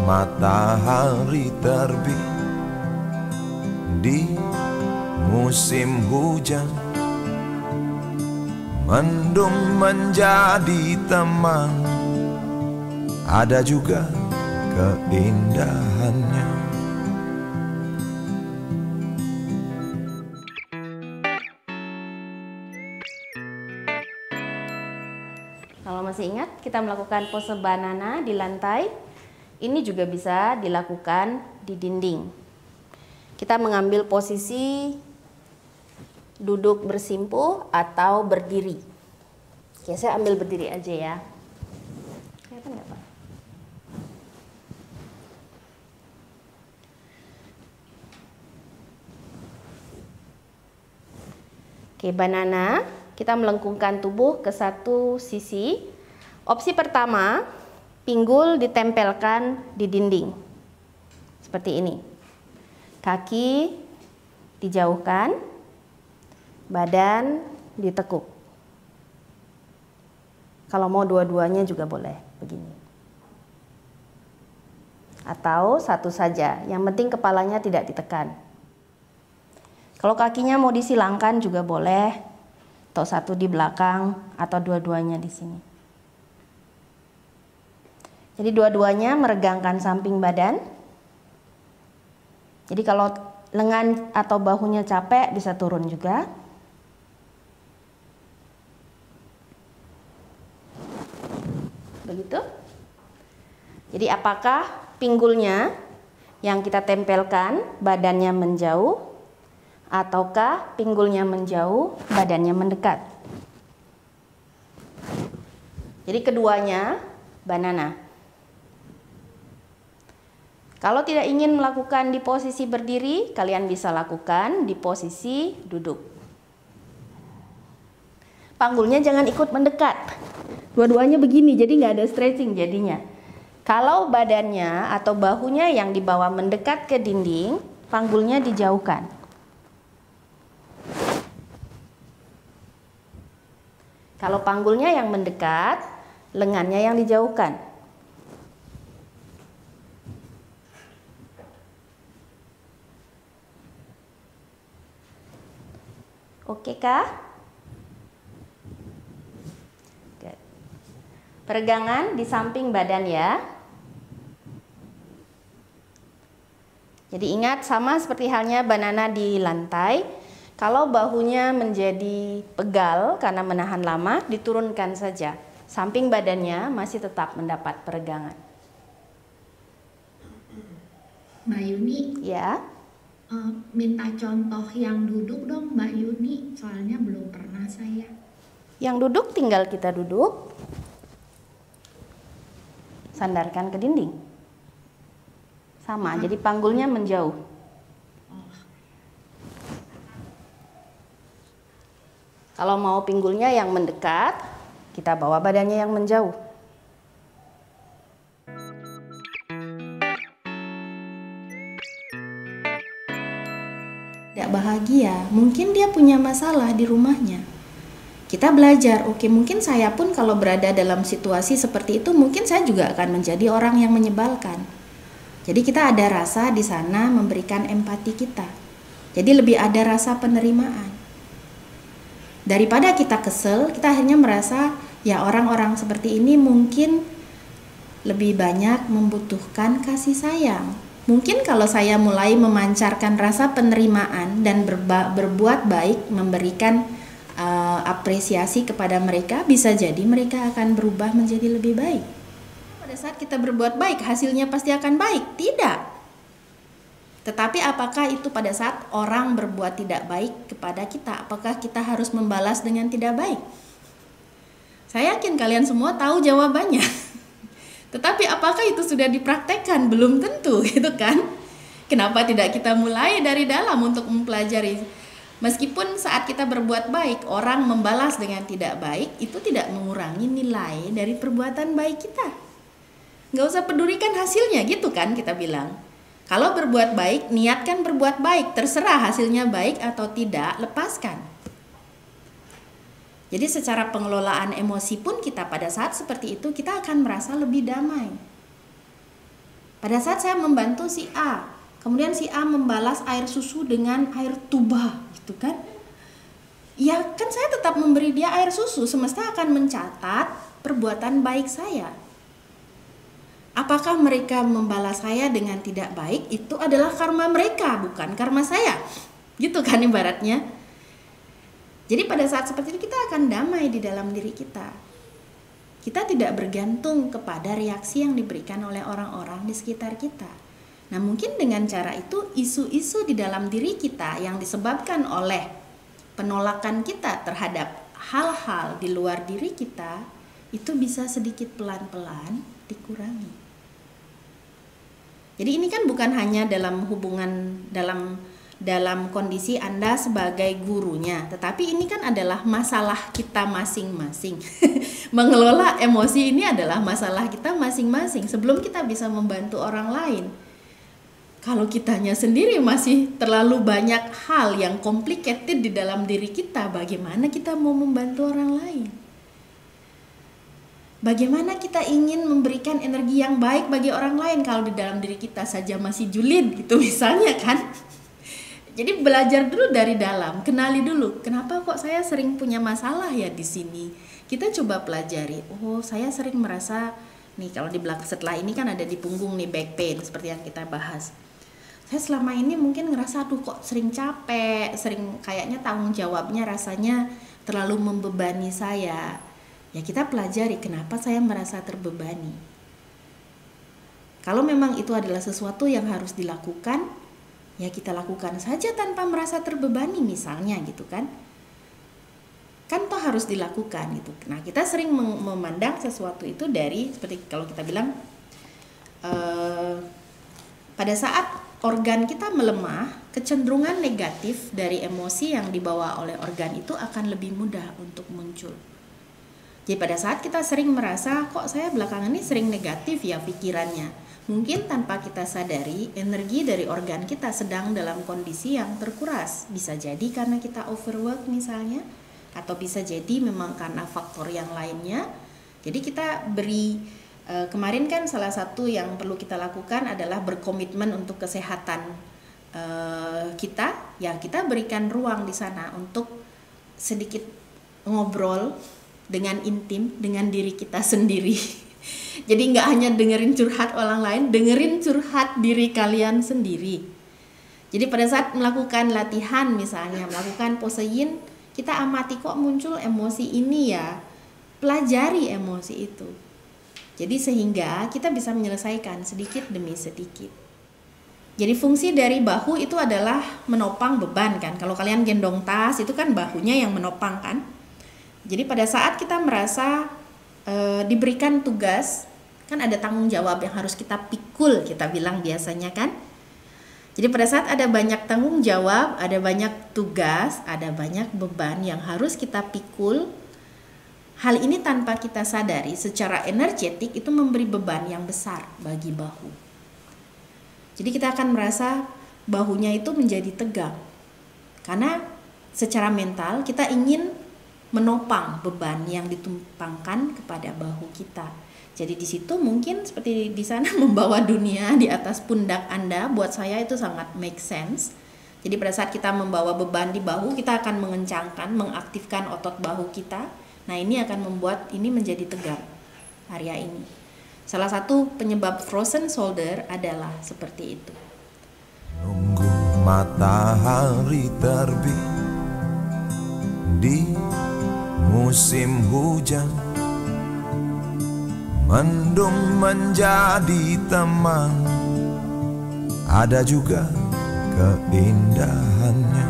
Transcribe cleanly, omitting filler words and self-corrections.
Matahari terbit di musim hujan, mendung menjadi teman, ada juga keindahannya. Kalau masih ingat, kita melakukan pose banana di lantai. Ini juga bisa dilakukan di dinding. Kita mengambil posisi duduk bersimpuh atau berdiri. Oke, saya ambil berdiri aja ya. Kelihatan nggak, Pak? Oke, banana. Kita melengkungkan tubuh ke satu sisi. Opsi pertama, pinggul ditempelkan di dinding. Seperti ini. Kaki dijauhkan, badan ditekuk. Kalau mau dua-duanya juga boleh begini. Atau satu saja, yang penting kepalanya tidak ditekan. Kalau kakinya mau disilangkan juga boleh, atau satu di belakang, atau dua-duanya di sini. Jadi dua-duanya meregangkan samping badan. Jadi kalau lengan atau bahunya capek bisa turun juga. Begitu. Jadi apakah pinggulnya yang kita tempelkan badannya menjauh, ataukah pinggulnya menjauh badannya mendekat? Jadi keduanya banana. Kalau tidak ingin melakukan di posisi berdiri, kalian bisa lakukan di posisi duduk. Panggulnya jangan ikut mendekat. Dua-duanya begini, jadi nggak ada stretching jadinya. Kalau badannya atau bahunya yang dibawa mendekat ke dinding, panggulnya dijauhkan. Kalau panggulnya yang mendekat, lengannya yang dijauhkan. Oke kah? Peregangan di samping badan ya. Jadi ingat, sama seperti halnya banana di lantai. Kalau bahunya menjadi pegal karena menahan lama, diturunkan saja. Samping badannya masih tetap mendapat peregangan. Mbak Yuni, Ya. minta contoh yang duduk dong Mbak Yuni, soalnya belum pernah saya. Yang duduk tinggal kita duduk, sandarkan ke dinding. Sama, jadi panggulnya menjauh. Kalau mau pinggulnya yang mendekat, kita bawa badannya yang menjauh. Tidak bahagia, mungkin dia punya masalah di rumahnya. Kita belajar, oke, mungkin saya pun kalau berada dalam situasi seperti itu, mungkin saya juga akan menjadi orang yang menyebalkan. Jadi kita ada rasa di sana memberikan empati kita. Jadi lebih ada rasa penerimaan. Daripada kita kesel, kita akhirnya merasa ya orang-orang seperti ini mungkin lebih banyak membutuhkan kasih sayang. Mungkin kalau saya mulai memancarkan rasa penerimaan dan berbuat baik, memberikan apresiasi kepada mereka, bisa jadi mereka akan berubah menjadi lebih baik. Pada saat kita berbuat baik, hasilnya pasti akan baik? Tidak. Tetapi apakah itu pada saat orang berbuat tidak baik kepada kita, apakah kita harus membalas dengan tidak baik? Saya yakin kalian semua tahu jawabannya. Tetapi apakah itu sudah dipraktekkan? Belum tentu, gitu kan? Kenapa tidak kita mulai dari dalam untuk mempelajari? Meskipun saat kita berbuat baik, orang membalas dengan tidak baik, itu tidak mengurangi nilai dari perbuatan baik kita. Nggak usah pedulikan hasilnya, gitu kan kita bilang. Kalau berbuat baik, niatkan berbuat baik, terserah hasilnya baik atau tidak, lepaskan. Jadi secara pengelolaan emosi pun kita pada saat seperti itu kita akan merasa lebih damai. Pada saat saya membantu si A, kemudian si A membalas air susu dengan air tuba, gitu kan? Ya kan saya tetap memberi dia air susu, semesta akan mencatat perbuatan baik saya. Apakah mereka membalas saya dengan tidak baik, itu adalah karma mereka, bukan karma saya. Gitu kan ibaratnya. Jadi pada saat seperti itu kita akan damai di dalam diri kita. Kita tidak bergantung kepada reaksi yang diberikan oleh orang-orang di sekitar kita. Nah, mungkin dengan cara itu isu-isu di dalam diri kita yang disebabkan oleh penolakan kita terhadap hal-hal di luar diri kita itu bisa sedikit pelan-pelan dikurangi. Jadi ini kan bukan hanya dalam hubungan dalam kondisi Anda sebagai gurunya, tetapi ini kan adalah masalah kita masing-masing. Mengelola emosi ini adalah masalah kita masing-masing sebelum kita bisa membantu orang lain. Kalau kitanya sendiri masih terlalu banyak hal yang complicated di dalam diri kita, bagaimana kita mau membantu orang lain? Bagaimana kita ingin memberikan energi yang baik bagi orang lain kalau di dalam diri kita saja masih julid gitu misalnya kan? Jadi belajar dulu dari dalam, kenali dulu. Kenapa kok saya sering punya masalah ya di sini? Kita coba pelajari. Oh, saya sering merasa nih kalau di belakang setelah ini kan ada di punggung nih back pain seperti yang kita bahas. Saya selama ini mungkin ngerasa aduh kok sering capek, sering kayaknya tanggung jawabnya rasanya terlalu membebani saya. Ya kita pelajari kenapa saya merasa terbebani. Kalau memang itu adalah sesuatu yang harus dilakukan, ya kita lakukan saja tanpa merasa terbebani misalnya gitu kan. Kan toh harus dilakukan gitu. Nah kita sering memandang sesuatu itu dari seperti kalau kita bilang pada saat organ kita melemah, kecenderungan negatif dari emosi yang dibawa oleh organ itu akan lebih mudah untuk muncul. Jadi pada saat kita sering merasa kok saya belakangan ini sering negatif ya pikirannya, mungkin tanpa kita sadari energi dari organ kita sedang dalam kondisi yang terkuras. Bisa jadi karena kita overwork misalnya, atau bisa jadi memang karena faktor yang lainnya. Jadi kita beri kemarin kan salah satu yang perlu kita lakukan adalah berkomitmen untuk kesehatan kita. Ya kita berikan ruang di sana untuk sedikit ngobrol dengan intim dengan diri kita sendiri. Jadi nggak hanya dengerin curhat orang lain, dengerin curhat diri kalian sendiri. Jadi pada saat melakukan latihan misalnya, melakukan pose yin, kita amati kok muncul emosi ini ya, pelajari emosi itu. Jadi sehingga kita bisa menyelesaikan sedikit demi sedikit. Jadi fungsi dari bahu itu adalah menopang beban kan. Kalau kalian gendong tas itu kan bahunya yang menopang kan. Jadi pada saat kita merasa diberikan tugas, kan ada tanggung jawab yang harus kita pikul, kita bilang biasanya kan. Jadi pada saat ada banyak tanggung jawab, ada banyak tugas, ada banyak beban yang harus kita pikul, hal ini tanpa kita sadari secara energetik itu memberi beban yang besar bagi bahu. Jadi kita akan merasa bahunya itu menjadi tegang. Karena secara mental kita ingin menopang beban yang ditumpangkan kepada bahu kita. Jadi di situ mungkin seperti di sana membawa dunia di atas pundak Anda, buat saya itu sangat make sense. Jadi pada saat kita membawa beban di bahu, kita akan mengencangkan, mengaktifkan otot bahu kita. Nah ini akan membuat ini menjadi tegang area ini. Salah satu penyebab frozen shoulder adalah seperti itu. Nunggu matahari terbit di musim hujan, mendung menjadi teman, ada juga keindahannya.